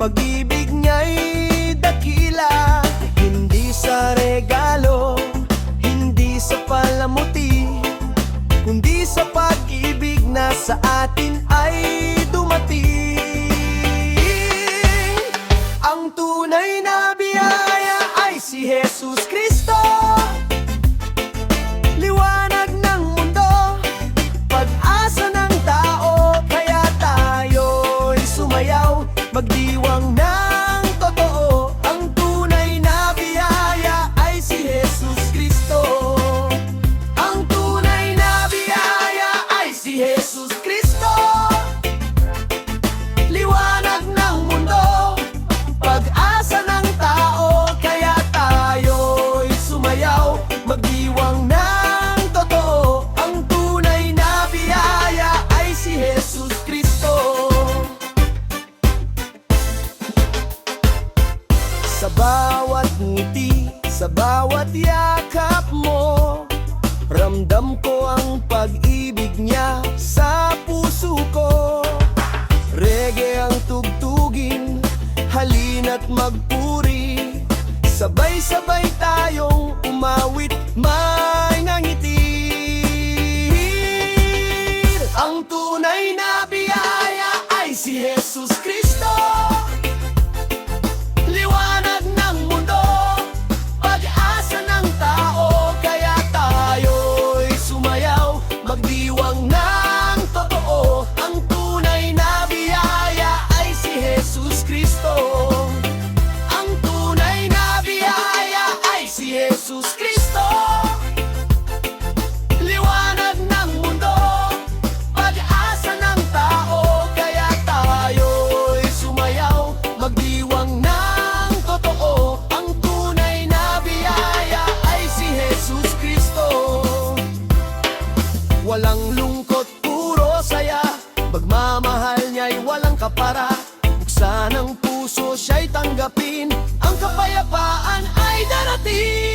pag-ibig niya'y dakila. Hindi sa regalo, hindi sa palamuti, kundi sa pag-ibig na sa atin ay dumating. Ang tunay na biyaya ay si Jesus Cristo, liwanag ng mundo, pag-asa ng tao. Kaya tayo'y sumayaw, magdiwang ng totoo. Ang tunay na biyaya ay si Jesus Cristo. Ang tunay na biyaya ay si Jesus Cristo, liwanag ng mundo, pag-asa ng tao. Kaya tayo'y sumayaw, magdiwang ng totoo. Ang tunay na biyaya ay si Jesus Cristo. Sa bawat ngiti, sa bawat yakap mo, ramdam ko ang pag-ibig niya sa puso ko. Reggae ang tugtugin, halina't magpuri, sabay-sabay tayong umawit, may ngangiti. Ang tunay na biyaya ay si Jesus Cristo, liwanag ng mundo, pag-asa ng tao. Kaya tayo'y sumayaw, magdiwang ng totoo. Ang tunay na biyaya ay si Jesus Cristo. Ang tunay na biyaya ay si Jesus Cristo, liwanag ng mundo, pag-asa ng tao. Kaya tayo'y sumayaw, magdiwang ng totoo. Ang tunay na biyaya ay si Jesus Cristo. Walang lungkot, puro saya, pagmamahal niya'y walang kapara. Buksan ang puso, siya'y tanggapin, ang kapayapaan ay darating.